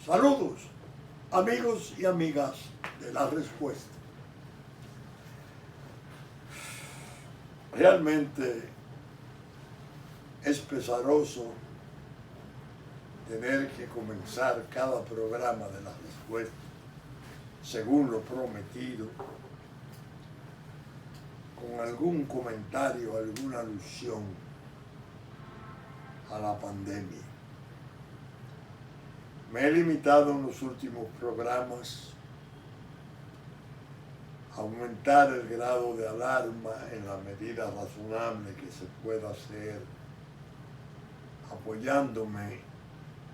Saludos, amigos y amigas de La Respuesta. Realmente es pesaroso tener que comenzar cada programa de La Respuesta según lo prometido, con algún comentario, alguna alusión a la pandemia. Me he limitado en los últimos programas a aumentar el grado de alarma en la medida razonable que se pueda hacer, apoyándome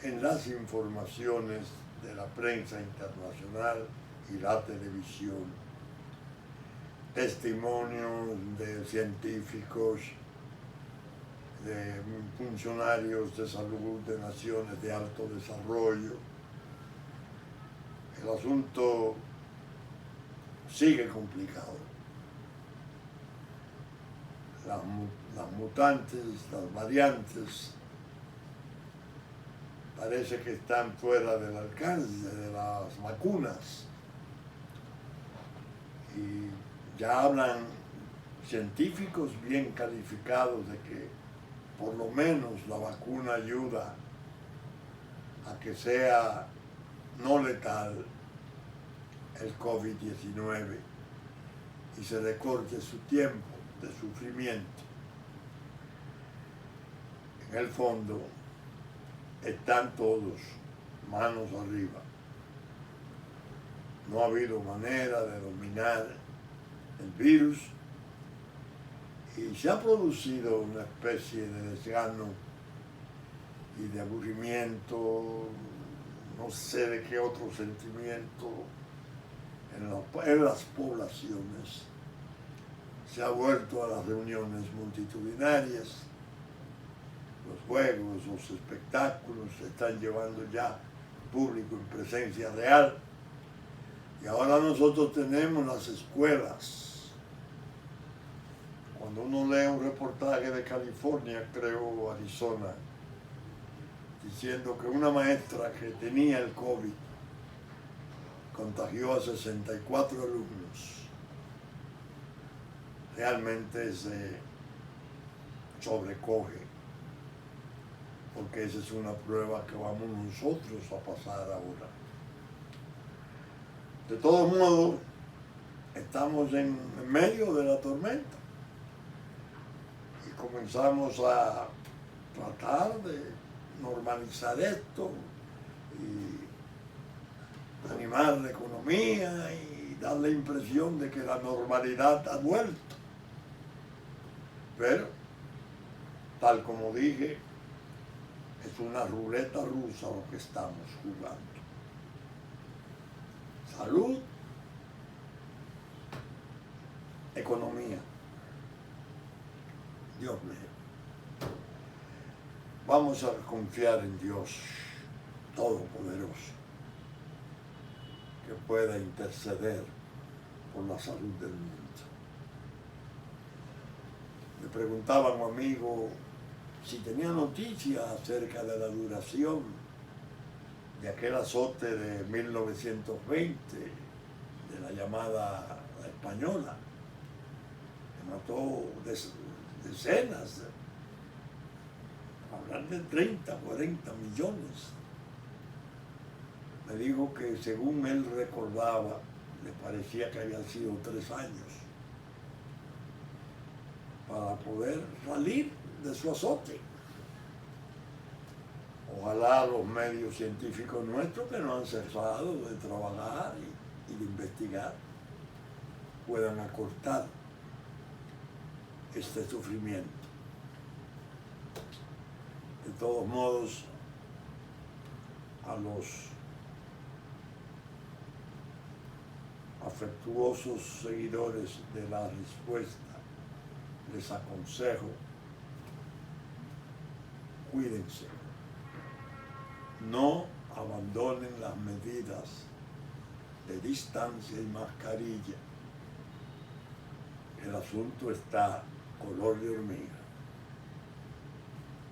en las informaciones de la prensa internacional y la televisión, testimonios de científicos, de funcionarios de salud de naciones de alto desarrollo. El asunto sigue complicado. Las mutantes, las variantes, parece que están fuera del alcance de las vacunas. Y ya hablan científicos bien calificados de que por lo menos la vacuna ayuda a que sea no letal el COVID-19 y se le corte su tiempo de sufrimiento. En el fondo están todos manos arriba. No ha habido manera de dominar el virus y se ha producido una especie de desgano y de aburrimiento, no sé de qué otro sentimiento en las poblaciones. Se ha vuelto a las reuniones multitudinarias, los juegos, los espectáculos se están llevando ya público en presencia real. Y ahora nosotros tenemos las escuelas. Cuando uno lee un reportaje de California, creo Arizona, diciendo que una maestra que tenía el COVID contagió a 64 alumnos, realmente se sobrecoge, porque esa es una prueba que vamos nosotros a pasar ahora. De todos modos, estamos en medio de la tormenta y comenzamos a tratar de normalizar esto y animar la economía y dar la impresión de que la normalidad ha vuelto. Pero, tal como dije, es una ruleta rusa lo que estamos jugando. Salud, economía. Dios mío. Vamos a confiar en Dios Todopoderoso, que pueda interceder por la salud del mundo. Me preguntaba un amigo si tenía noticias acerca de la duración de aquel azote de 1920, de la llamada la española, que mató decenas, hablar de 30, 40 millones. Me dijo que según él recordaba, le parecía que habían sido 3 años para poder salir de su azote. Ojalá los medios científicos nuestros, que no han cesado de trabajar y de investigar, puedan acortar este sufrimiento. De todos modos, a los afectuosos seguidores de La Respuesta les aconsejo: cuídense, no abandonen las medidas de distancia y mascarilla. El asunto está color de hormiga.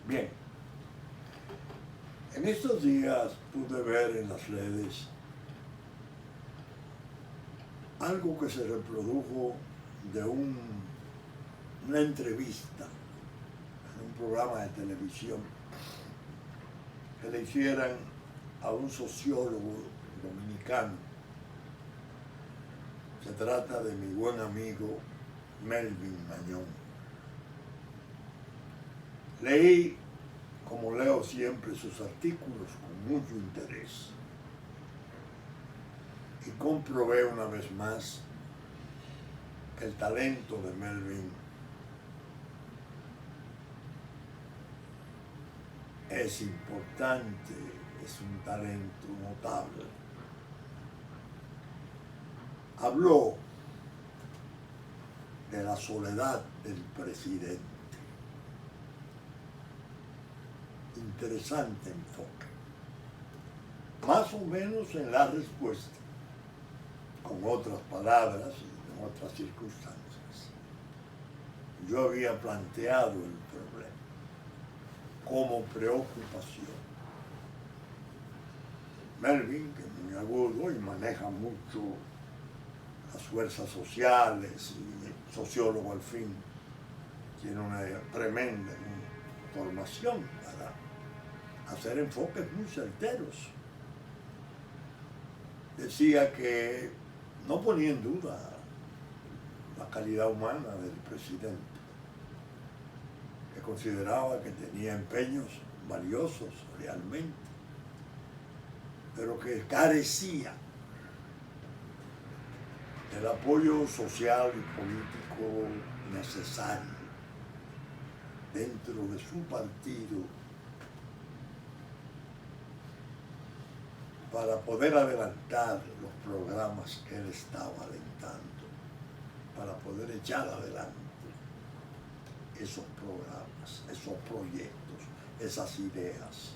Bien, En estos días pude ver en las redes algo que se reprodujo de una entrevista en un programa de televisión que le hicieran a un sociólogo dominicano. Se trata de mi buen amigo Melvin Mañón. Leí, como leo siempre, sus artículos con mucho interés y comprobé una vez más que el talento de Melvin es importante, es un talento notable. Habló de la soledad del presidente. Interesante enfoque. Más o menos en la respuesta, con otras palabras y en otras circunstancias. Yo había planteado el problema como preocupación. Melvin, que es muy agudo y maneja mucho las fuerzas sociales y sociólogo al fin, tiene una tremenda formación para hacer enfoques muy certeros. Decía que no ponía en duda la calidad humana del presidente, que consideraba que tenía empeños valiosos realmente, pero que carecía del apoyo social y político necesario dentro de su partido para poder adelantar los programas que él estaba alentando, para poder echar adelante esos programas, esos proyectos, esas ideas.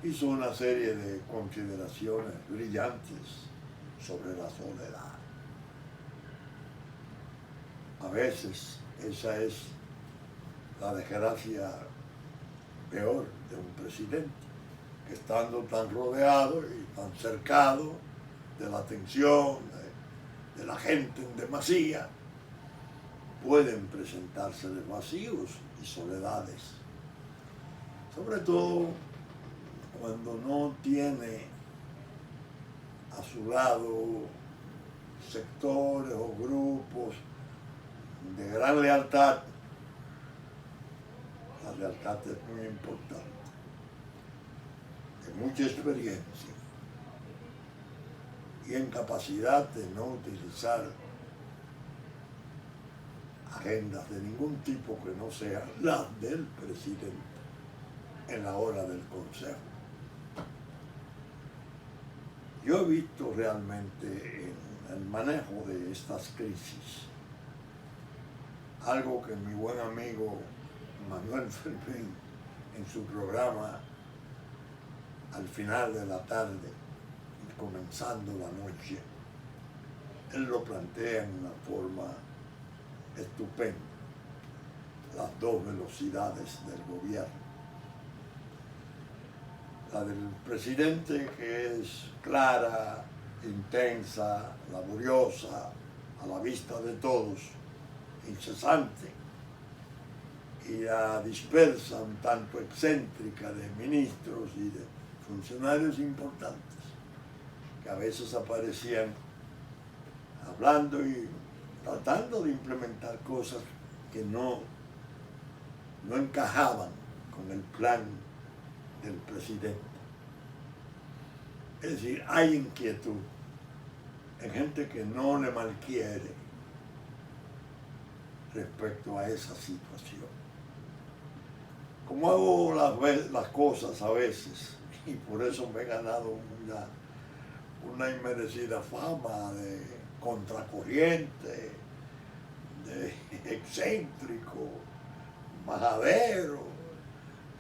Hizo una serie de consideraciones brillantes sobre la soledad. A veces esa es la desgracia peor de un presidente, que estando tan rodeado y tan cercado de la atención de la gente en demasía, pueden presentarse vacíos y soledades, sobre todo cuando no tiene a su lado sectores o grupos de gran lealtad. La lealtad es muy importante, de mucha experiencia y en capacidad de no utilizar agendas de ningún tipo que no sean las del presidente en la hora del consejo. Yo he visto realmente en el manejo de estas crisis algo que mi buen amigo Manuel Fermín, en su programa al final de la tarde y comenzando la noche, él lo plantea en una forma estupenda, las dos velocidades del gobierno. La del presidente, que es clara, intensa, laboriosa, a la vista de todos, incesante, y la dispersa, un tanto excéntrica, de ministros y de funcionarios importantes, que a veces aparecían hablando y tratando de implementar cosas que no encajaban con el plan del presidente. Es decir, hay inquietud en gente que no le malquiere respecto a esa situación. Como hago las cosas a veces, y por eso me he ganado una inmerecida fama de contracorriente, de excéntrico, majadero,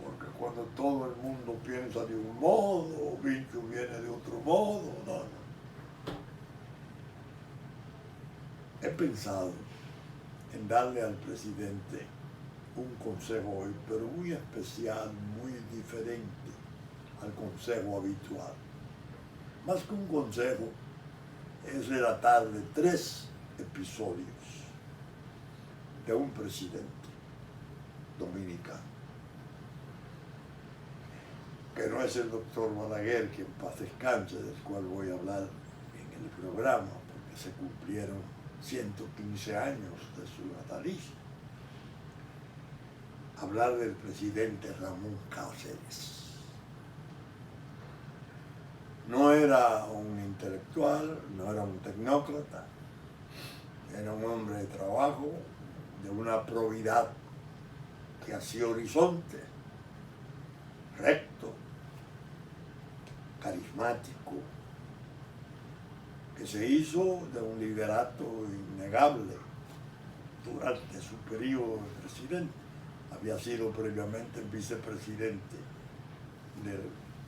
porque cuando todo el mundo piensa de un modo, Vincho viene de otro modo, no. He pensado en darle al presidente un consejo hoy, pero muy especial, muy diferente, al consejo habitual. Más que un consejo, es relatar de 3 episodios de un presidente dominicano, que no es el doctor Balaguer, que en paz descanse, del cual voy a hablar en el programa, porque se cumplieron 115 años de su natalicio. Hablar del presidente Ramón Cáceres. No era un intelectual, no era un tecnócrata, era un hombre de trabajo, de una probidad que hacía horizonte, recto, carismático, que se hizo de un liderato innegable durante su periodo de presidente. Había sido previamente el vicepresidente del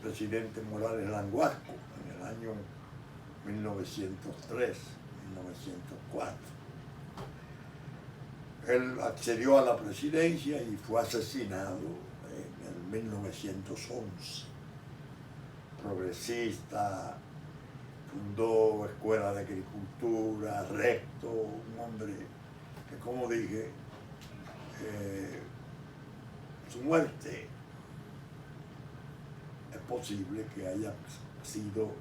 presidente Morales Languasco en el año 1903, 1904. Él accedió a la presidencia y fue asesinado en el 1911. Progresista, fundó escuela de agricultura, recto, un hombre que, como dije, su muerte es posible que haya sido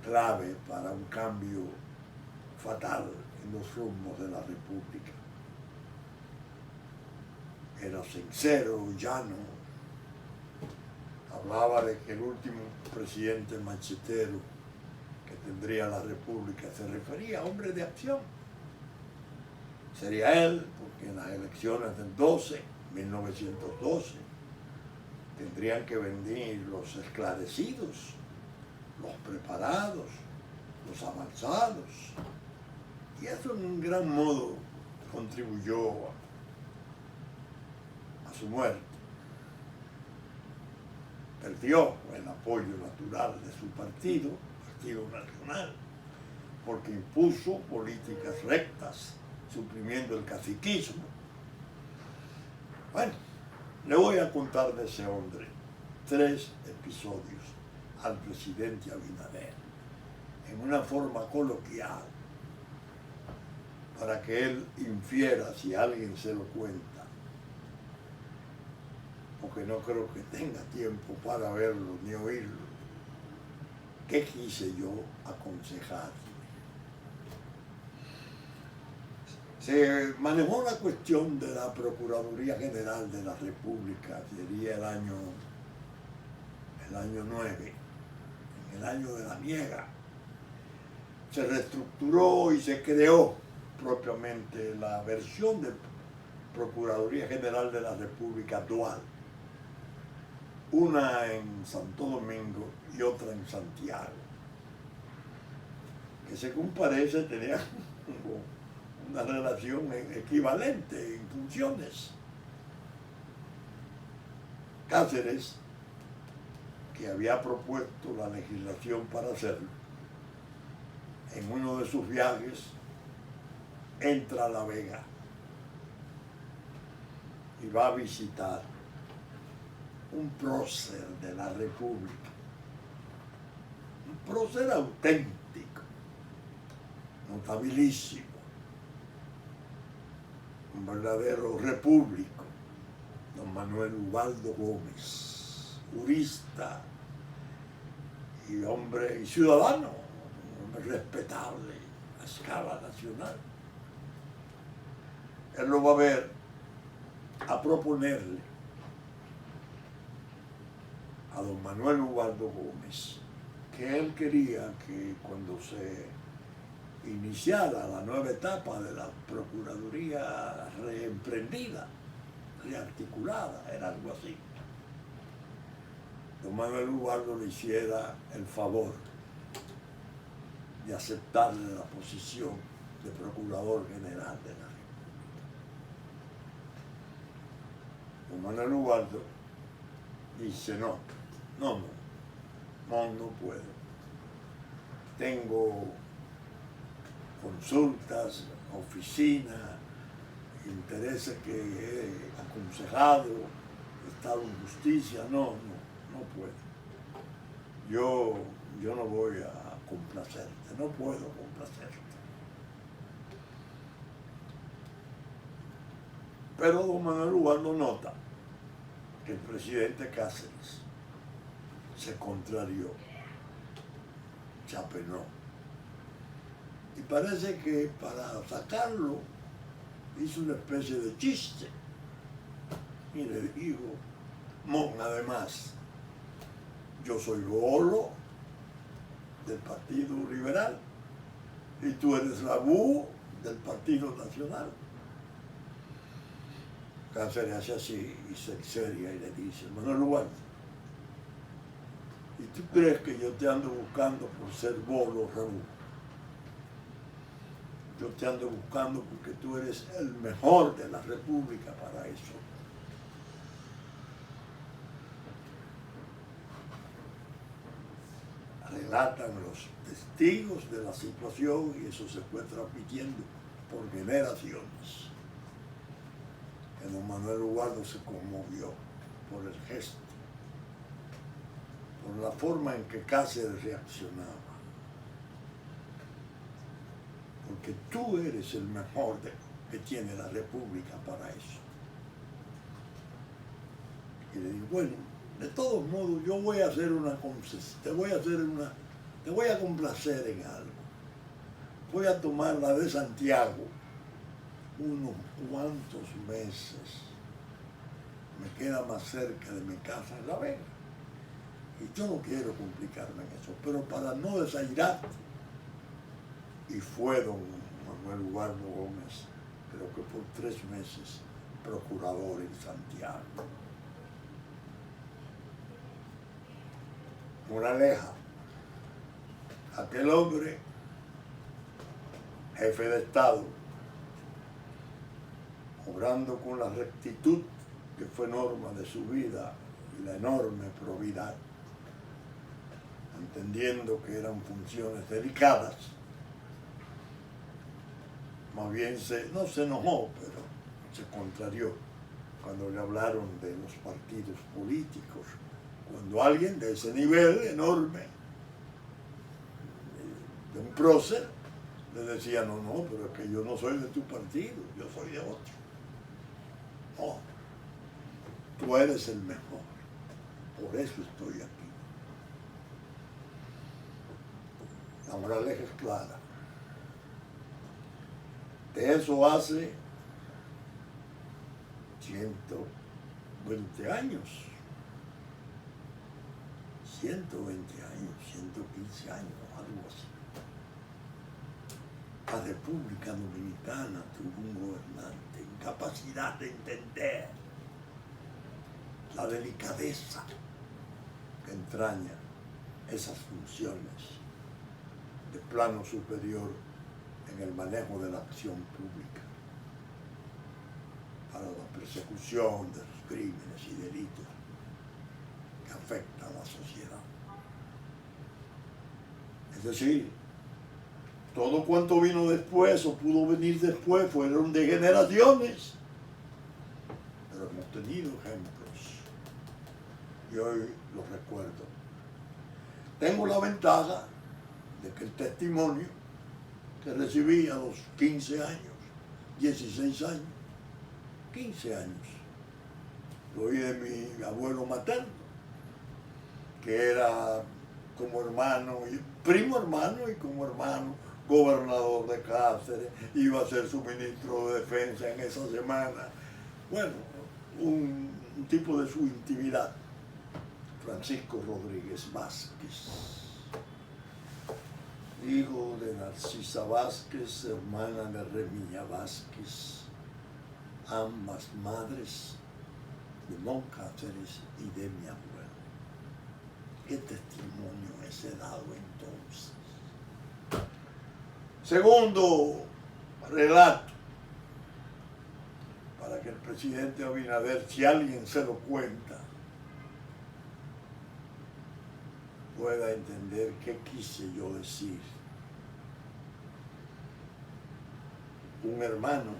clave para un cambio fatal en los rumbos de la República. Era sincero, llano, hablaba de que el último presidente machetero que tendría la República se refería a hombre de acción. Sería él, porque en las elecciones del 1912, tendrían que venir los esclarecidos, los preparados, los avanzados. Y eso en un gran modo contribuyó a su muerte. Perdió el apoyo natural de su partido, Partido Nacional, porque impuso políticas rectas, suprimiendo el caciquismo. Bueno, le voy a contar de ese hombre 3 episodios al presidente Abinader, en una forma coloquial, para que él infiera si alguien se lo cuenta, porque no creo que tenga tiempo para verlo ni oírlo. ¿Qué quise yo aconsejar? Se manejó la cuestión de la Procuraduría General de la República, sería el año 9, en el año de la niega. Se reestructuró y se creó propiamente la versión de Procuraduría General de la República dual, una en Santo Domingo y otra en Santiago, que según parece tenían una relación equivalente en funciones. Cáceres, que había propuesto la legislación para hacerlo, en uno de sus viajes entra a La Vega y va a visitar un prócer de la República, un prócer auténtico, notabilísimo, un verdadero repúblico, don Manuel Ubaldo Gómez, jurista y hombre y ciudadano, un hombre respetable a escala nacional. Él lo va a ver a proponerle a don Manuel Ubaldo Gómez que él quería que cuando se iniciara la nueva etapa de la Procuraduría reemprendida, rearticulada, era algo así, don Manuel Ubaldo le hiciera el favor de aceptarle la posición de Procurador General de la República. Don Manuel Ubaldo dice, no puedo. Tengo consultas, oficina, intereses que he aconsejado, Estado en justicia, no puede. Yo no voy a complacerte, no puedo complacerte. Pero don Manuel Ubaldo nota que el presidente Cáceres se contrarió, se apenó. Y parece que para sacarlo hizo una especie de chiste. Y le dijo, además, yo soy Bolo del Partido Liberal y tú eres la Bú del Partido Nacional. Cáceres hace así y se seria y le dice, Manuel Ubaldo, ¿y tú crees que yo te ando buscando por ser Bolo, Raúl? Yo te ando buscando porque tú eres el mejor de la República para eso. Relatan los testigos de la situación y eso se fue transmitiendo por generaciones. Que don Manuel Ubaldo se conmovió por el gesto, por la forma en que Cáceres reaccionaba. Porque tú eres el mejor que tiene la República para eso. Y le digo, bueno, de todos modos, yo voy a hacer una concesión, te voy a complacer en algo. Voy a tomar la de Santiago unos cuantos meses. Me queda más cerca de mi casa en La Vega. Y yo no quiero complicarme en eso, pero para no desairarte. Y fue don Manuel Ubaldo Gómez, creo que por 3 meses, procurador en Santiago. Moraleja, aquel hombre, jefe de Estado, obrando con la rectitud que fue norma de su vida y la enorme probidad, entendiendo que eran funciones delicadas, más bien no se enojó, pero se contrarió cuando le hablaron de los partidos políticos. Cuando alguien de ese nivel enorme, de un prócer, le decía, no, pero es que yo no soy de tu partido, yo soy de otro. No, tú eres el mejor, por eso estoy aquí. La moraleja es clara. De eso hace 120 años. 120 años, 115 años, algo así. La República Dominicana tuvo un gobernante en capacidad de entender la delicadeza que entraña esas funciones de plano superior en el manejo de la acción pública para la persecución de los crímenes y delitos que afecta a la sociedad. Es decir, todo cuanto vino después o pudo venir después fueron degeneraciones. Pero hemos tenido ejemplos y hoy los recuerdo. Tengo la ventaja de que el testimonio que recibí a los 15 años, 16 años, 15 años, lo oí de mi abuelo materno, que era como hermano, primo hermano y como hermano, gobernador de Cáceres, iba a ser su ministro de defensa en esa semana. Bueno, un tipo de su intimidad, Francisco Rodríguez Vázquez, hijo de Narcisa Vázquez, hermana de Remilla Vázquez, ambas madres de Mon Cáceres y de mi abuelo. ¿Qué testimonio ese dado entonces? Segundo relato, para que el presidente Abinader, si alguien se lo cuenta, pueda entender qué quise yo decir. Un hermano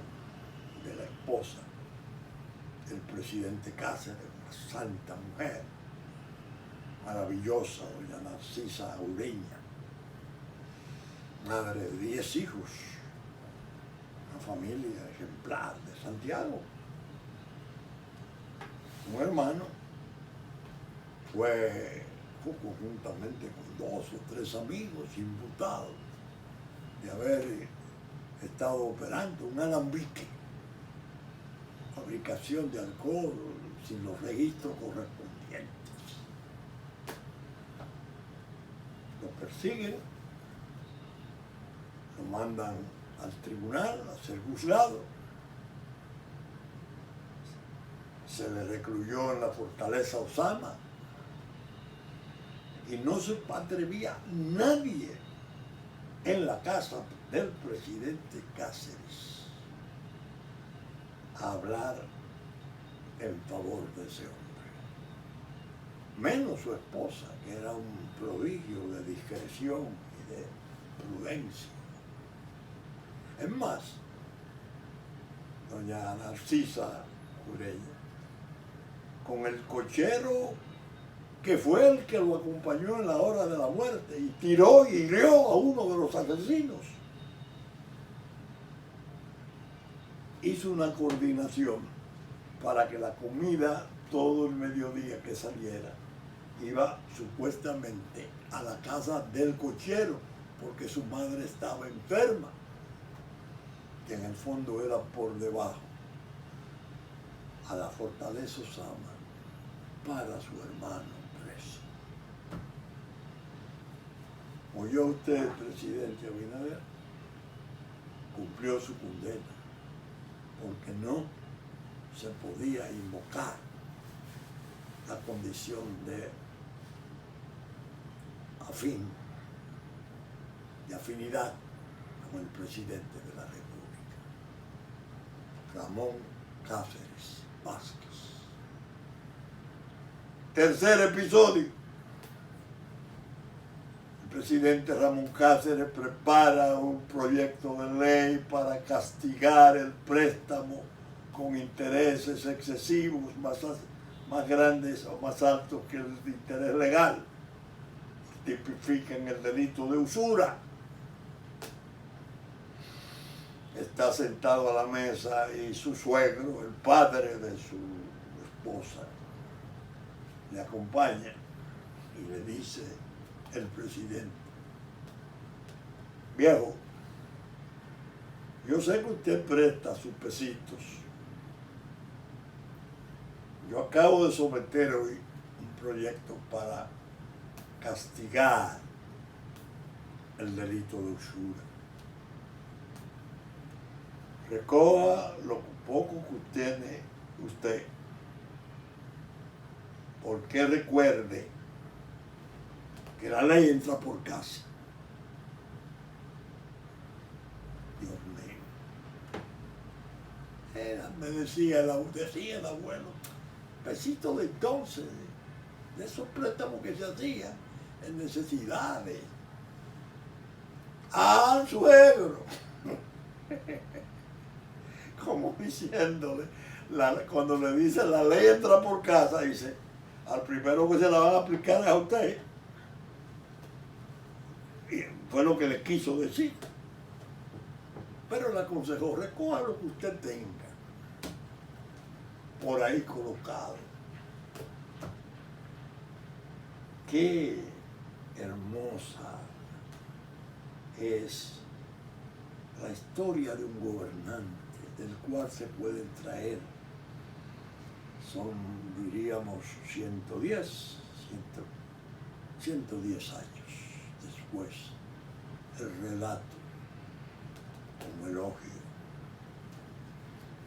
de la esposa del presidente Cáceres, una santa mujer, maravillosa, doña Narcisa Ureña, madre de 10 hijos, una familia ejemplar de Santiago. Un hermano fue conjuntamente con 2 o 3 amigos imputados de haber estado operando un alambique, fabricación de alcohol sin los registros correspondientes. Lo persiguen, lo mandan al tribunal a ser juzgado. Se le recluyó en la fortaleza Osama y no se atrevía nadie en la casa del presidente Cáceres a hablar en favor de ese hombre. Menos su esposa, que era un prodigio de discreción y de prudencia. Es más, doña Narcisa Ureña, con el cochero que fue el que lo acompañó en la hora de la muerte y tiró y hirió a uno de los asesinos, hizo una coordinación para que la comida todo el mediodía que saliera iba supuestamente a la casa del cochero porque su madre estaba enferma, que en el fondo era por debajo, a la fortaleza Osama para su hermano preso. ¿Oyó usted, presidente Abinader? Cumplió su condena, porque no se podía invocar la condición de afín, de afinidad con el presidente de la República, Ramón Cáceres Vázquez. Tercer episodio. El presidente Ramón Cáceres prepara un proyecto de ley para castigar el préstamo con intereses excesivos, más grandes o más altos que el interés legal. Tipifican el delito de usura. Está sentado a la mesa y su suegro, el padre de su esposa, le acompaña y le dice el presidente: viejo, yo sé que usted presta sus pesitos. Yo acabo de someter hoy un proyecto para castigar el delito de usura. Recoja lo poco que tiene usted, porque recuerde que la ley entra por casa. Dios mío. Me decía el abuelo, pesito de entonces, de esos préstamos que se hacían en necesidades. ¡Ah, suegro! Como diciéndole, cuando le dice la ley entra por casa, dice, al primero que se la van a aplicar es a usted. Y fue lo que le quiso decir. Pero le aconsejó, recoja lo que usted tenga por ahí colocado. Qué hermosa es la historia de un gobernante del cual se pueden traer, son, diríamos, 110 años después, el relato como elogio.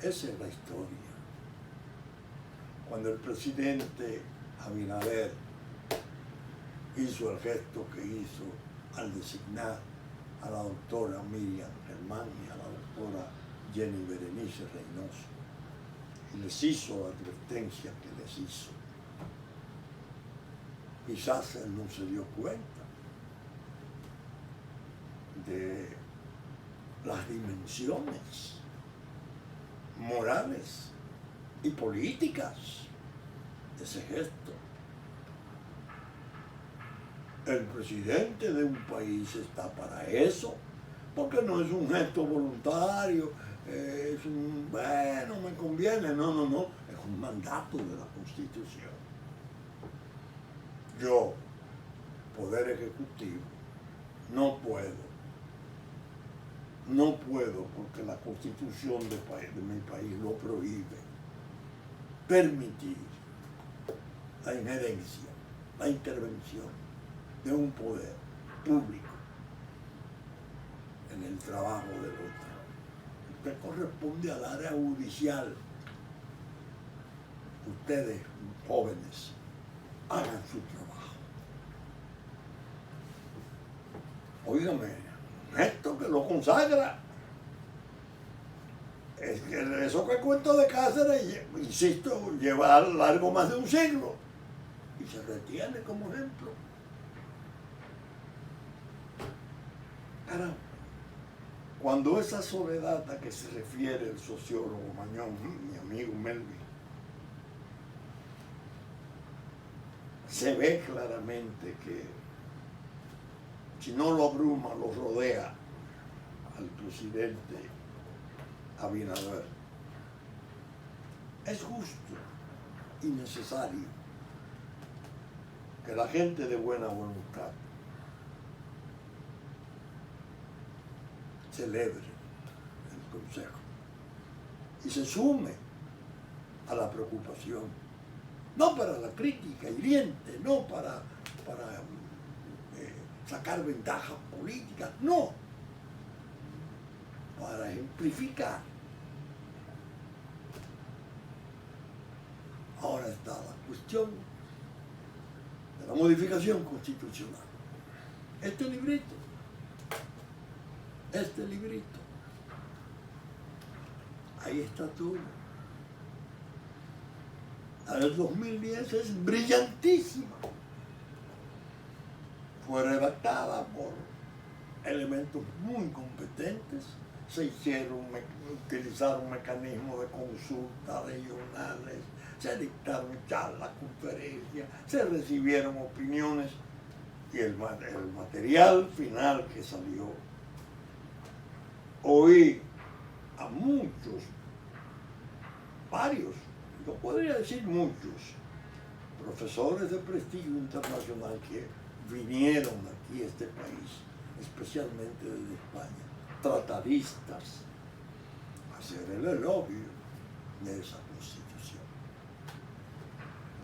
Esa es la historia. Cuando el presidente Abinader hizo el gesto que hizo al designar a la doctora Miriam Germán y a la doctora Jenny Berenice Reynoso, y les hizo la advertencia que les hizo. Quizás él no se dio cuenta de las dimensiones morales y políticas de ese gesto. El presidente de un país está para eso, porque no es un gesto voluntario, es un, bueno, me conviene, no, es un mandato de la Constitución. Yo, Poder Ejecutivo, no puedo porque la Constitución de mi país lo prohíbe, permitir la injerencia, la intervención de un poder público en el trabajo del otro. Usted corresponde al área judicial. Ustedes, jóvenes, hagan su trabajo. Óigame, esto que lo consagra. Es que eso que cuento de Cáceres, insisto, lleva largo más de un siglo y se retiene como ejemplo. Caramba, cuando esa soledad a que se refiere el sociólogo Mañón, mi amigo Melvin, se ve claramente que si no lo abruma, lo rodea al presidente Abinader. Es justo y necesario que la gente de buena voluntad celebre el consejo y se sume a la preocupación, no para la crítica hiriente, no para sacar ventajas políticas, no, para ejemplificar. Ahora está la cuestión de la modificación constitucional. Este librito, ahí está todo. La del 2010 es brillantísima. Fue redactada por elementos muy competentes, utilizaron mecanismos de consulta regionales, se dictaron charlas, conferencias, se recibieron opiniones y el material final que salió. Oí a muchos, varios, yo podría decir muchos, profesores de prestigio internacional que vinieron aquí a este país, especialmente desde España, tratadistas, a hacer el elogio de esa Constitución.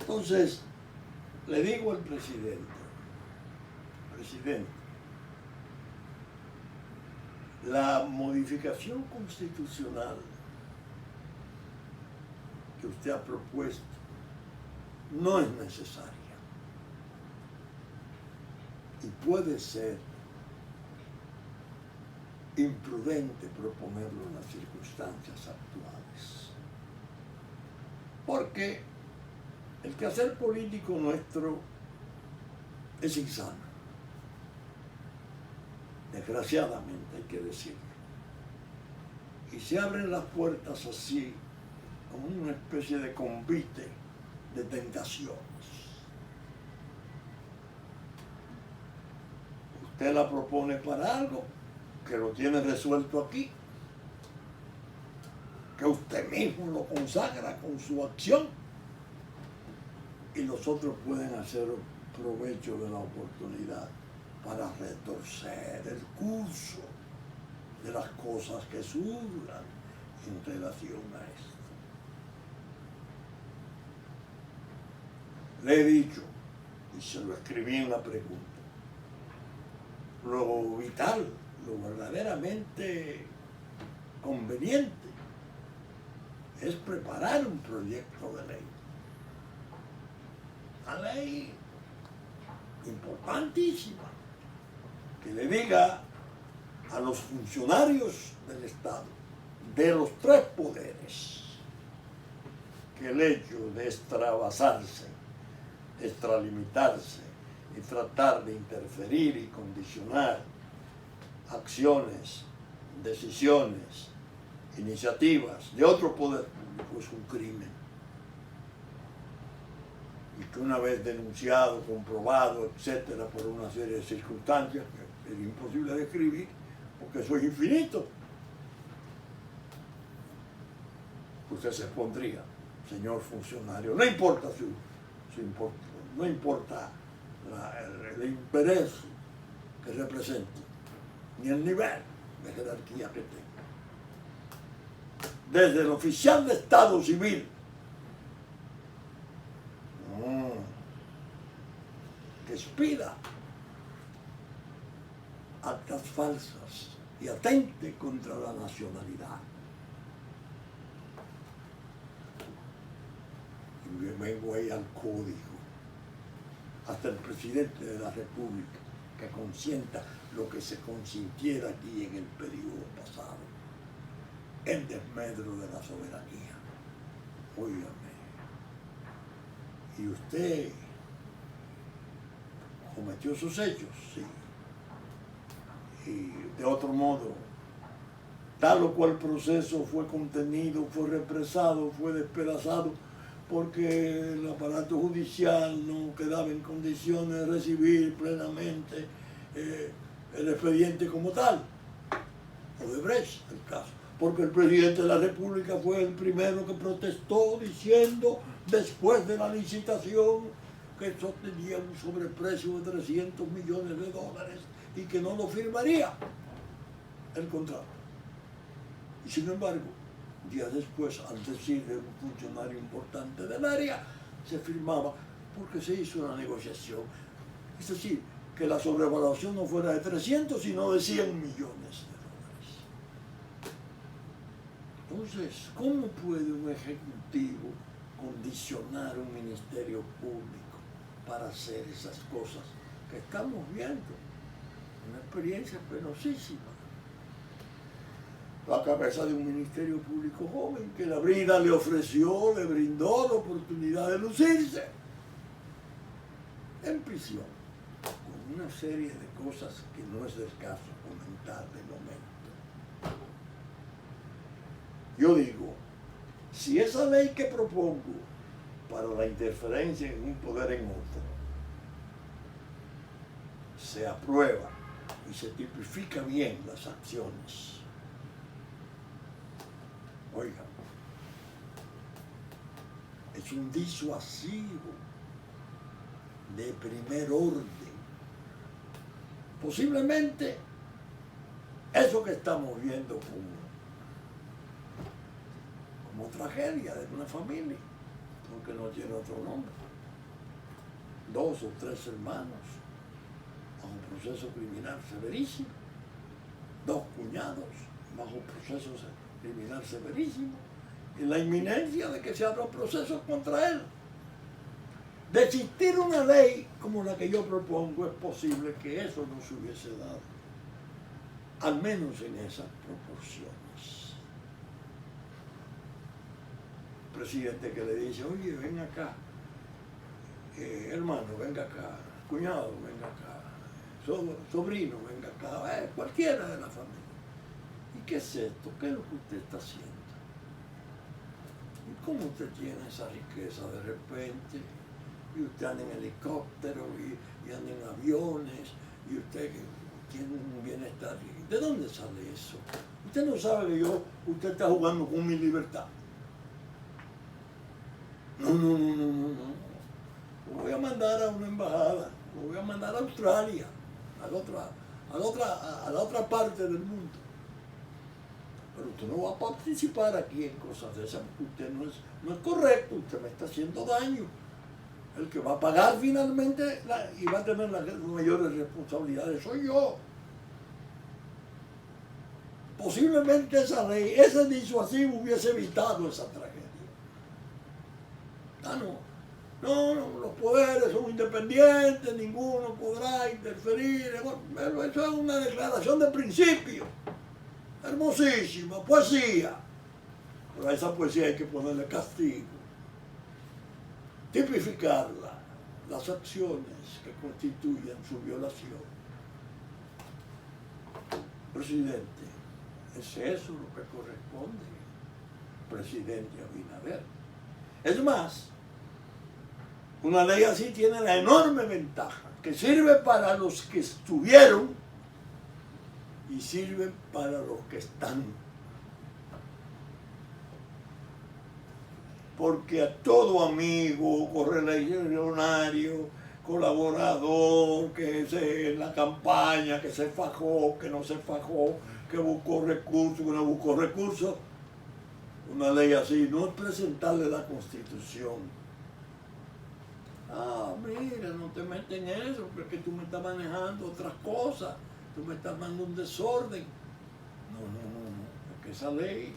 Entonces, le digo al presidente, la modificación constitucional que usted ha propuesto no es necesaria y puede ser imprudente proponerlo en las circunstancias actuales. Porque el quehacer político nuestro es insano. Desgraciadamente hay que decirlo. Y se abren las puertas así, como una especie de convite de tentaciones. Usted la propone para algo que lo tiene resuelto aquí, que usted mismo lo consagra con su acción, y los otros pueden hacer provecho de la oportunidad para retorcer el curso de las cosas que surjan en relación a esto. Le he dicho, y se lo escribí en la pregunta, lo vital, lo verdaderamente conveniente es preparar un proyecto de ley. Una ley importantísima que le diga a los funcionarios del Estado, de los tres poderes, que el hecho de extravasarse, extralimitarse y tratar de interferir y condicionar acciones, decisiones, iniciativas de otro poder público es un crimen. y que una vez denunciado, comprobado, etcétera, por una serie de circunstancias que es imposible describir, porque eso es infinito, usted se pondría, señor funcionario, no importa no importa el interés que represente, ni el nivel de jerarquía que tenga. Desde el oficial de Estado civil, que expida actas falsas y atente contra la nacionalidad. Y vengo ahí al código, hasta el presidente de la República, que consienta lo que se consintiera aquí en el periodo pasado, en desmedro de la soberanía. Óigame, y usted cometió sus hechos, sí, y de otro modo, tal o cual proceso fue contenido, fue represado, fue despedazado, porque el aparato judicial no quedaba en condiciones de recibir plenamente el expediente como tal. Odebrecht, el caso. Porque el presidente de la República fue el primero que protestó diciendo, después de la licitación, que eso tenía un sobreprecio de 300 millones de dólares y que no lo firmaría el contrato. Y sin embargo, días después, al decir de un funcionario importante del área, se firmaba porque se hizo una negociación. Es decir, que la sobrevaluación no fuera de 300, sino de 100 millones de dólares. Entonces, ¿cómo puede un ejecutivo condicionar un ministerio público para hacer esas cosas que estamos viendo? Una experiencia penosísima. La cabeza de un ministerio público joven que la vida le ofreció, le brindó la oportunidad de lucirse en prisión, con una serie de cosas que no es del caso comentar de momento. Yo digo, si esa ley que propongo para la interferencia en un poder en otro se aprueba y se tipifica bien las acciones, oigan, es un disuasivo de primer orden. Posiblemente eso que estamos viendo como tragedia de una familia, porque no tiene otro nombre. 2 o 3 hermanos bajo proceso criminal severísimo, 2 cuñados bajo proceso criminal severísimo, y la inminencia de que se abran procesos contra él. De existir una ley como la que yo propongo, es posible que eso no se hubiese dado, al menos en esas proporciones. Presidente que le dice, oye, ven acá, hermano, venga acá, cuñado, venga acá, sobrino, venga acá, cualquiera de la familia. ¿Y qué es esto? ¿Qué es lo que usted está haciendo? ¿Y cómo usted tiene esa riqueza de repente? Y usted anda en helicóptero y anda en aviones y usted tiene un bienestar. ¿De dónde sale eso? Usted no sabe que usted está jugando con mi libertad. No. Lo voy a mandar a una embajada, lo voy a mandar a Australia, a la otra parte del mundo. Pero usted no va a participar aquí en cosas de esas, porque usted no es correcto, usted me está haciendo daño. El que va a pagar finalmente y va a tener las mayores responsabilidades soy yo. Posiblemente esa ley, ese disuasivo hubiese evitado esa tragedia. No, los poderes son independientes, ninguno podrá interferir. Bueno, eso es una declaración de principio. Hermosísima, poesía. Pero a esa poesía hay que ponerle castigo. Tipificarla, las acciones que constituyen su violación. Presidente, ¿es eso lo que corresponde? Presidente Abinader. Es más, Una ley así tiene la enorme ventaja que sirve para los que estuvieron y sirve para los que están. Porque a todo amigo, correligionario, colaborador, que se en la campaña, que se fajó, que no se fajó, que buscó recursos, que no buscó recursos, una ley así no es presentarle la Constitución. Ah, mira, no te metes en eso, porque tú me estás manejando otras cosas, tú me estás dando un desorden. No, porque esa ley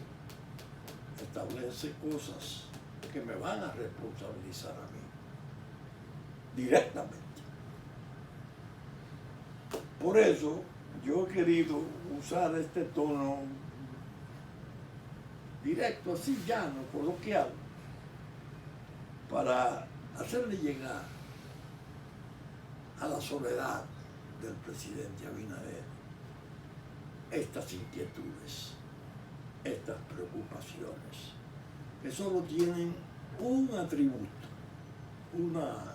establece cosas que me van a responsabilizar a mí directamente. Por eso yo he querido usar este tono directo, así llano, coloquial, para hacerle llegar a la soledad del presidente Abinader estas inquietudes, estas preocupaciones, que solo tienen un atributo, una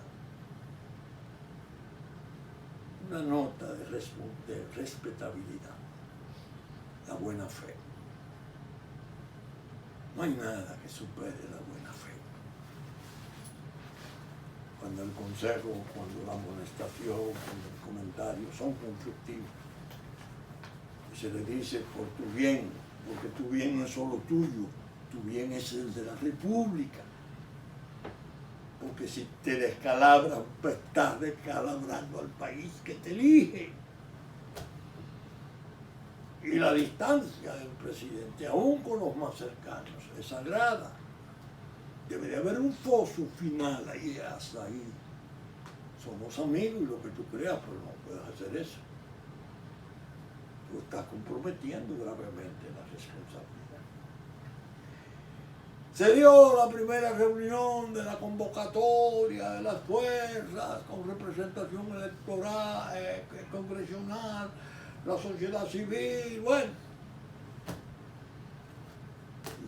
nota de respetabilidad, la buena fe. No hay nada que supere la buena fe. Cuando el consejo, cuando la amonestación, cuando el comentario son constructivos, y se le dice por tu bien, porque tu bien no es solo tuyo, tu bien es el de la República. Porque si te descalabran, pues estás descalabrando al país que te elige. Y la distancia del presidente, aún con los más cercanos, es sagrada. Debería haber un foso final ahí, hasta ahí. Somos amigos y lo que tú creas, pero no puedes hacer eso. Tú estás comprometiendo gravemente la responsabilidad. Se dio la primera reunión de la convocatoria de las fuerzas con representación electoral, congresional, la sociedad civil, bueno.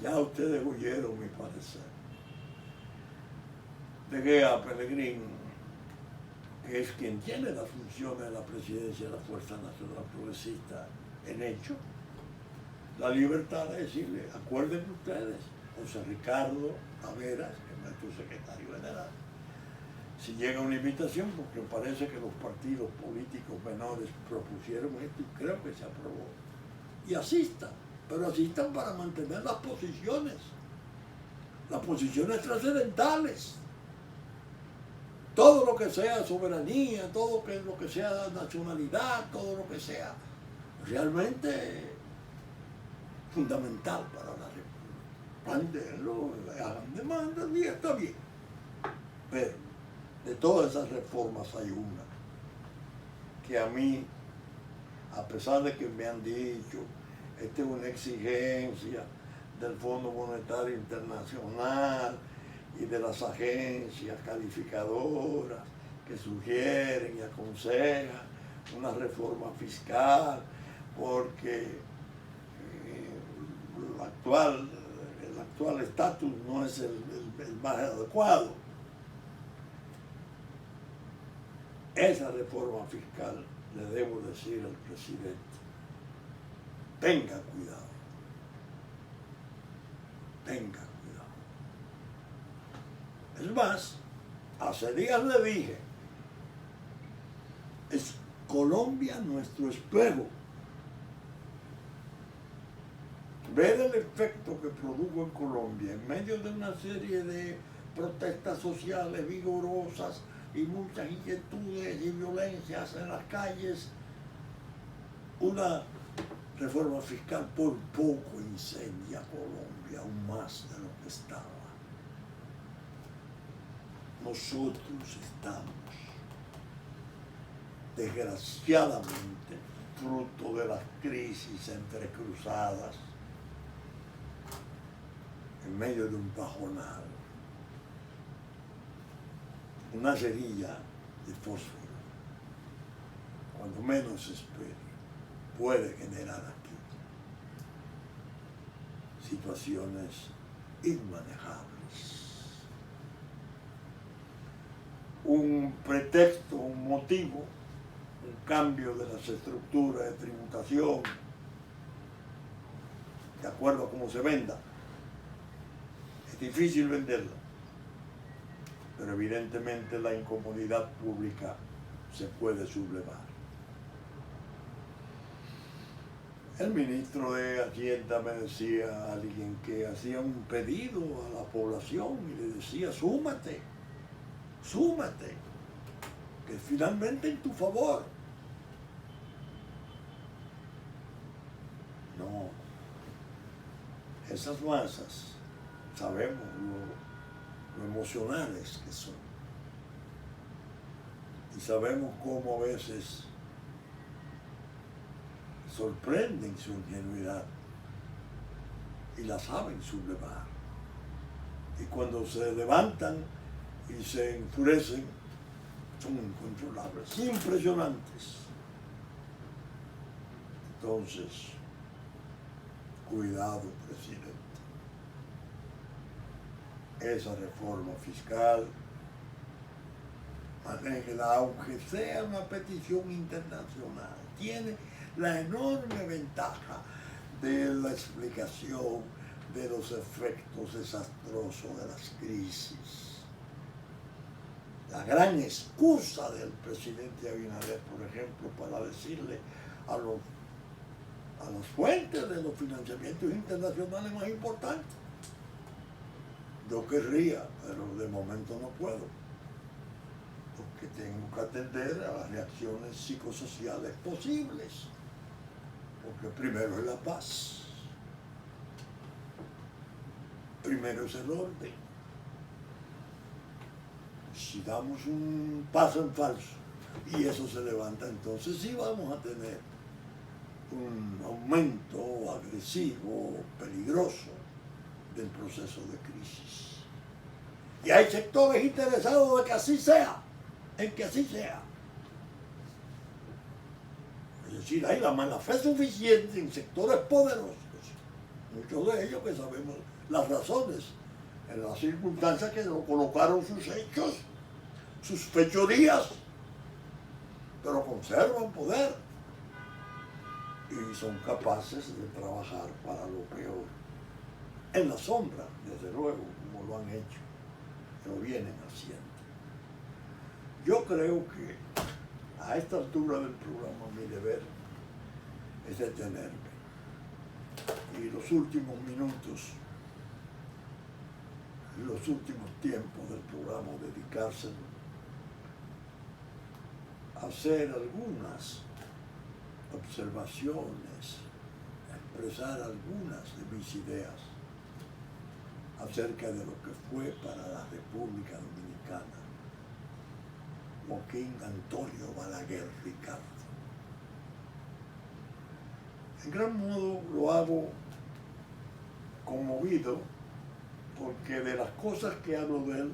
Ya ustedes oyeron mi parecer. De Gea Pellegrini, que es quien tiene las funciones de la presidencia de la Fuerza Nacional Progresista en hecho, la libertad de decirle, acuérdense ustedes, José Ricardo Taveras, que es nuestro secretario general, si llega una invitación, porque parece que los partidos políticos menores propusieron esto y creo que se aprobó, y asistan, pero asistan para mantener las posiciones trascendentales. Todo lo que sea soberanía, todo lo que sea nacionalidad, todo lo que sea realmente fundamental para la República. Plantéenlo, hagan demandas y está bien. Pero de todas esas reformas hay una que a mí, a pesar de que me han dicho, esta es una exigencia del Fondo Monetario Internacional y de las agencias calificadoras que sugieren y aconsejan una reforma fiscal, porque el actual estatus no es el más adecuado. Esa reforma fiscal, le debo decir al presidente, tenga cuidado, tenga cuidado. Es más, hace días le dije, es Colombia nuestro espejo. Ver el efecto que produjo en Colombia en medio de una serie de protestas sociales vigorosas y muchas inquietudes y violencias en las calles, una reforma fiscal por poco incendia Colombia aún más de lo que estaba. Nosotros estamos, desgraciadamente, fruto de las crisis entrecruzadas, en medio de un pajonal, una cerilla de fósforo, cuando menos se espere, puede generar aquí situaciones inmanejables. un pretexto, un motivo, un cambio de las estructuras de tributación, de acuerdo a cómo se venda. Es difícil venderla, pero evidentemente la incomodidad pública se puede sublevar. El ministro de Hacienda me decía a alguien que hacía un pedido a la población y le decía, súmate, que es finalmente en tu favor. No, esas masas sabemos lo emocionales que son y sabemos cómo a veces sorprenden su ingenuidad y la saben sublevar. Y cuando se levantan y se enfurecen, son incontrolables, impresionantes. Entonces, cuidado, presidente. Esa reforma fiscal, manéjela, aunque sea una petición internacional, tiene la enorme ventaja de la explicación de los efectos desastrosos de las crisis. La gran excusa del presidente Abinader, por ejemplo, para decirle a las fuentes de los financiamientos internacionales más importantes. Yo querría, pero de momento no puedo, porque tengo que atender a las reacciones psicosociales posibles, porque primero es la paz, primero es el orden. Si damos un paso en falso y eso se levanta, entonces sí vamos a tener un aumento agresivo, peligroso del proceso de crisis. Y hay sectores interesados en que así sea, Es decir, hay la mala fe suficiente en sectores poderosos, muchos de ellos que sabemos las razones, en las circunstancias que lo colocaron sus hechos, sus fechorías, pero conservan poder y son capaces de trabajar para lo peor. En la sombra, desde luego, como lo han hecho, lo vienen haciendo. Yo creo que a esta altura del programa mi deber es detenerme y los últimos minutos, los últimos tiempos del programa dedicárselo a hacer algunas observaciones, a expresar algunas de mis ideas acerca de lo que fue para la República Dominicana Joaquín Antonio Balaguer Ricardo. En gran modo lo hago conmovido porque de las cosas que hablo de él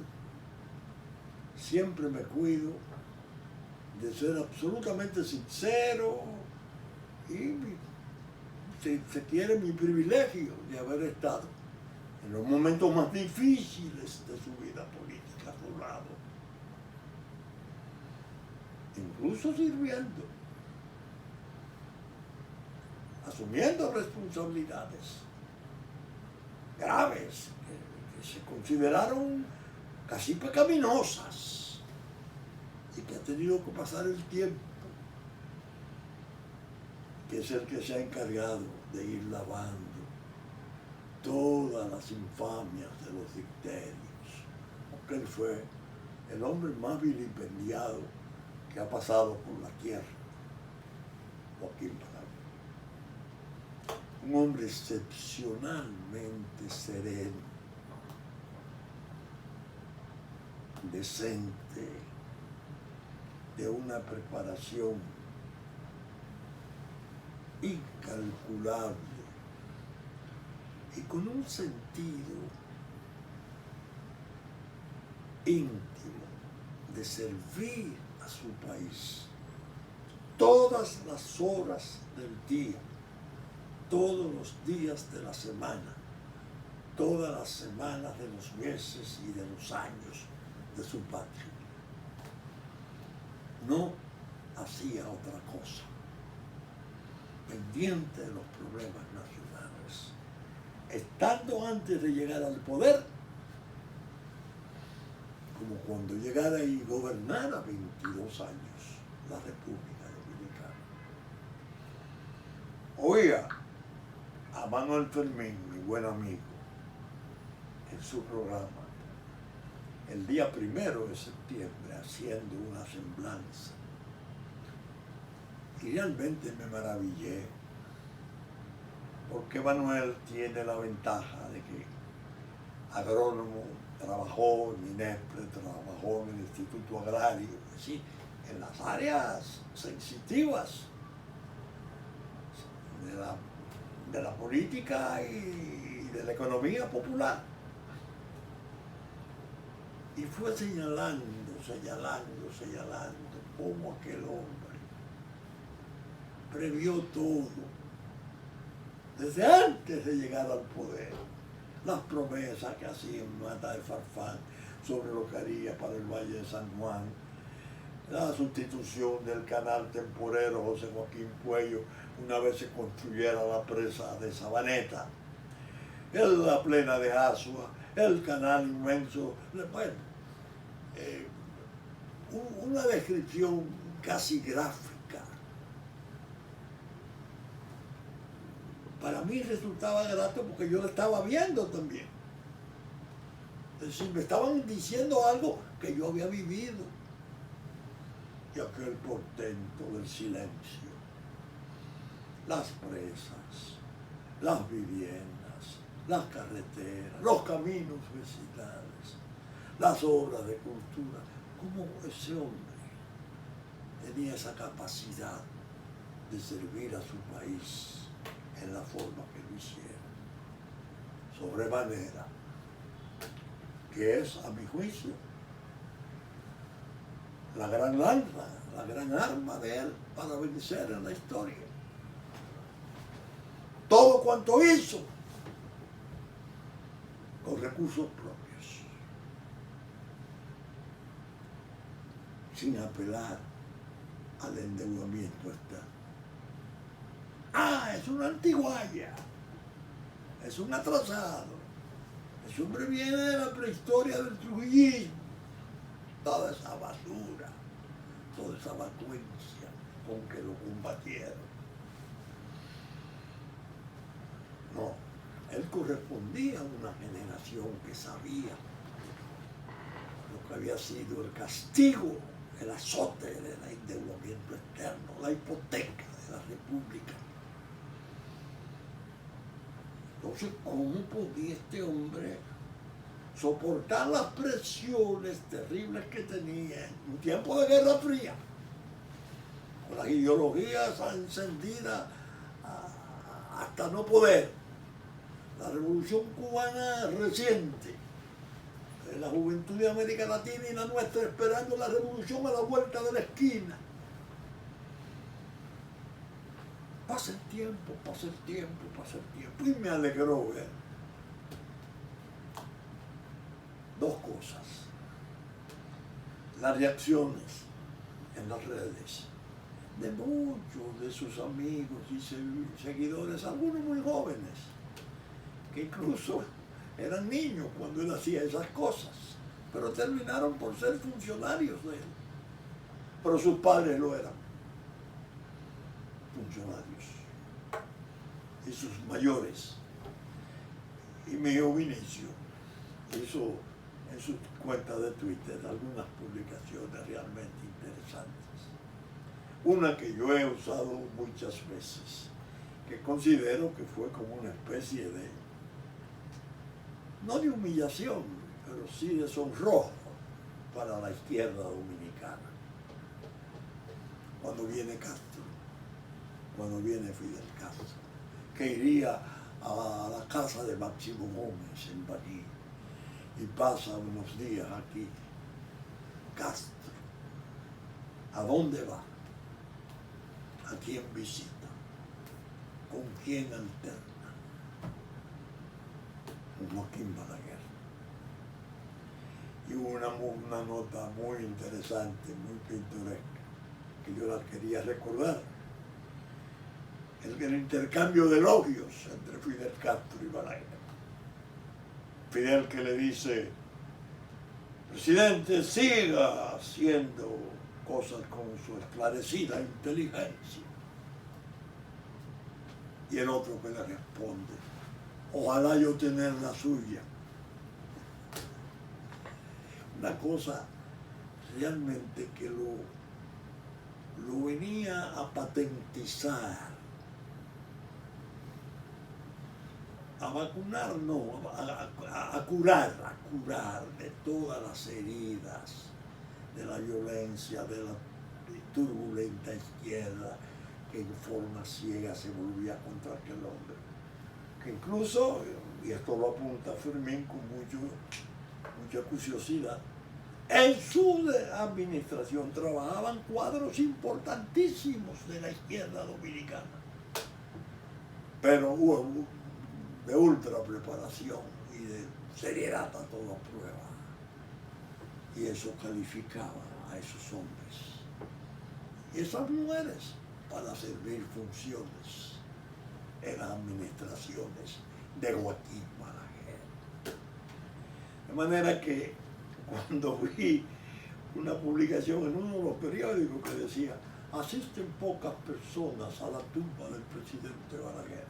siempre me cuido de ser absolutamente sincero y, si se quiere, mi privilegio de haber estado en los momentos más difíciles de su vida política a su lado, incluso sirviendo, asumiendo responsabilidades graves que se consideraron casi pecaminosas y que ha tenido que pasar el tiempo, que es el que se ha encargado de ir lavando todas las infamias de los dicterios, porque él fue el hombre más vilipendiado que ha pasado por la tierra, Joaquín Balaguer. Un hombre excepcionalmente sereno, decente, de una preparación incalculable y con un sentido íntimo de servir a su país todas las horas del día, todos los días de la semana, todas las semanas de los meses y de los años de su patria. no hacía otra cosa, pendiente de los problemas nacionales, estando antes de llegar al poder, como cuando llegara y gobernara 22 años la República Dominicana. Oiga, a Manuel Fermín, mi buen amigo, en su programa, el día 1 de septiembre, haciendo una semblanza. Y realmente me maravillé, porque Manuel tiene la ventaja de que agrónomo, trabajó en INESPRE, trabajó en el Instituto Agrario, es decir, en las áreas sensitivas de la política y de la economía popular. Y fue señalando cómo aquel hombre previó todo, desde antes de llegar al poder, las promesas que hacía en Mata de Farfán sobre lo que haría para el Valle de San Juan, la sustitución del canal temporero José Joaquín Puello una vez se construyera la presa de Sabaneta, la plena de Asua, el canal inmenso, bueno, una descripción casi gráfica. Para mí resultaba grato porque yo lo estaba viendo también. Es decir, me estaban diciendo algo que yo había vivido. Y aquel portento del silencio, las presas, las viviendas, las carreteras, los caminos vecinales, las obras de cultura, cómo ese hombre tenía esa capacidad de servir a su país en la forma que lo hiciera, sobremanera, que es, a mi juicio, la gran lanza, la gran arma de él para vencer en la historia. Todo cuanto hizo con recursos propios, sin apelar al endeudamiento externo. Es un antiguaya, es un atrasado, ese hombre viene de la prehistoria del trujillismo, toda esa basura, toda esa vacuencia con que lo combatieron. No, él correspondía a una generación que sabía lo que había sido el castigo, el azote del endeudamiento externo, la hipoteca de la República. Entonces, ¿cómo podía este hombre soportar las presiones terribles que tenía en un tiempo de Guerra Fría, con las ideologías encendidas hasta no poder? La Revolución Cubana reciente, la juventud de América Latina y la nuestra esperando la revolución a la vuelta de la esquina. Pasa el tiempo, y me alegró ver dos cosas: las reacciones en las redes de muchos de sus amigos y seguidores, algunos muy jóvenes, que incluso eran niños cuando él hacía esas cosas, pero terminaron por ser funcionarios de él. Pero sus padres lo eran, funcionarios, y sus mayores. Y mi hijo Vinicio hizo en su cuenta de Twitter algunas publicaciones realmente interesantes. Una que yo he usado muchas veces, que considero que fue como una especie de, no de humillación, pero sí de sonrojo para la izquierda dominicana. Cuando viene Castro, cuando viene Fidel Castro, que iría a la casa de Máximo Gómez en Baní y pasa unos días aquí. Castro, ¿a dónde va? ¿A quién visita? ¿Con quién alterna? Con Joaquín Balaguer. Y hubo una nota muy interesante, muy pintoresca, que yo las quería recordar. El intercambio de elogios entre Fidel Castro y Balaguer. Fidel que le dice: presidente, siga haciendo cosas con su esclarecida inteligencia. Y el otro que le responde: ojalá yo tener la suya. Una cosa realmente que lo venía a patentizar, a vacunar, no, a curar de todas las heridas de la violencia, de la turbulenta izquierda que en forma ciega se volvía contra aquel hombre. Que incluso, y esto lo apunta Fermín con mucha curiosidad, en su administración trabajaban cuadros importantísimos de la izquierda dominicana, pero hubo de ultra preparación y de seriedad a toda prueba, y eso calificaba a esos hombres y esas mujeres para servir funciones en las administraciones de Joaquín Balaguer. De manera que cuando vi una publicación en uno de los periódicos que decía: asisten pocas personas a la tumba del presidente Balaguer.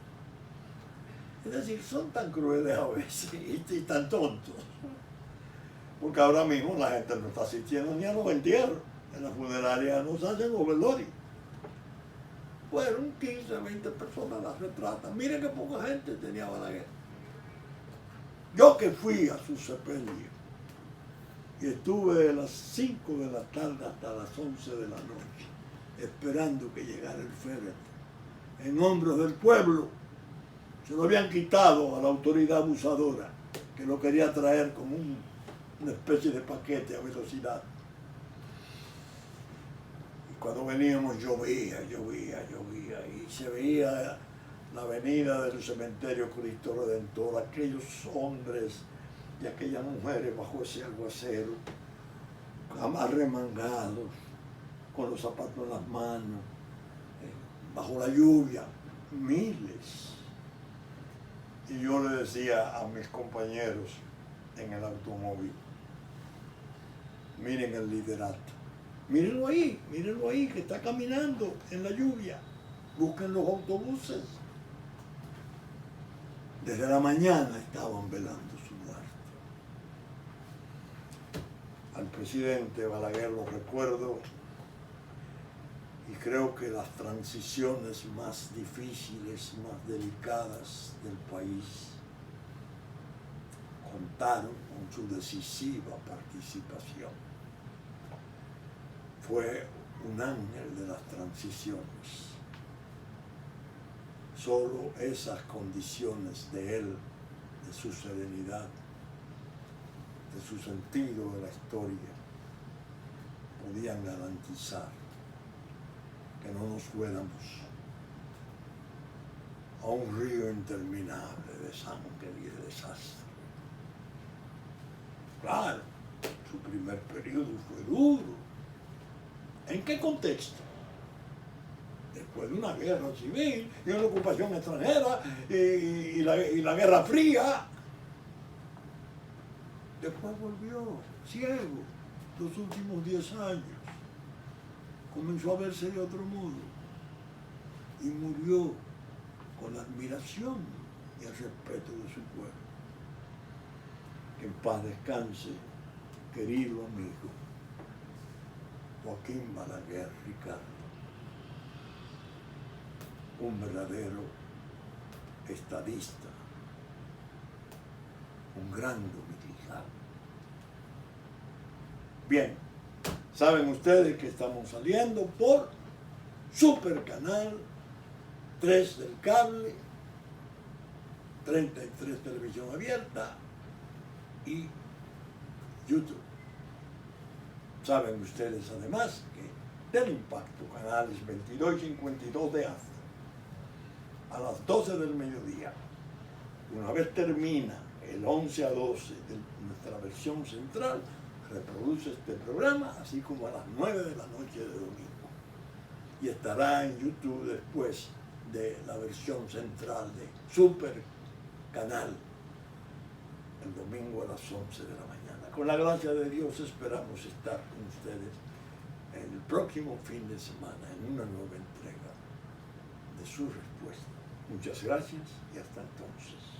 Es decir, son tan crueles a veces y tan tontos. Porque ahora mismo la gente no está asistiendo ni a los entierros. En la funeraria no se hacen los velorios. Fueron 15, 20 personas las retratan. Miren qué poca gente tenía Balaguer. Yo que fui a su sepelio y estuve de las 5 de la tarde hasta las 11 de la noche esperando que llegara el féretro en hombros del pueblo. Se lo habían quitado a la autoridad abusadora que lo quería traer como una especie de paquete a velocidad. Y cuando veníamos llovía y se veía la avenida del cementerio Cristo Redentor, aquellos hombres y aquellas mujeres bajo ese aguacero, arremangados, con los zapatos en las manos, bajo la lluvia, miles. Y yo le decía a mis compañeros en el automóvil: miren el liderato, mírenlo ahí, que está caminando en la lluvia, busquen los autobuses. Desde la mañana estaban velando su muerte. Al presidente Balaguer lo recuerdo, y creo que las transiciones más difíciles, más delicadas del país contaron con su decisiva participación. Fue un ángel de las transiciones. Solo esas condiciones de él, de su serenidad, de su sentido de la historia, podían garantizar que no nos fuéramos a un río interminable de sangre y de desastre. Claro, su primer periodo fue duro. ¿En qué contexto? Después de una guerra civil y una ocupación extranjera y la Guerra Fría. Después volvió ciego los últimos 10 años. Comenzó a verse de otro modo y murió con la admiración y el respeto de su pueblo. Que en paz descanse, querido amigo Joaquín Balaguer Ricardo, un verdadero estadista, un gran dominicano. Bien, saben ustedes que estamos saliendo por Super Canal 3 del cable, 33 televisión abierta y YouTube. Saben ustedes además que del Impacto, canales 22 y 52 de Astra, a las 12 del mediodía, una vez termina el 11 a 12 de nuestra versión central, reproduce este programa, así como a las 9 de la noche de domingo. y estará en YouTube después de la versión central de Super Canal el domingo a las 11 de la mañana. Con la gracia de Dios esperamos estar con ustedes el próximo fin de semana en una nueva entrega de su respuesta. Muchas gracias y hasta entonces.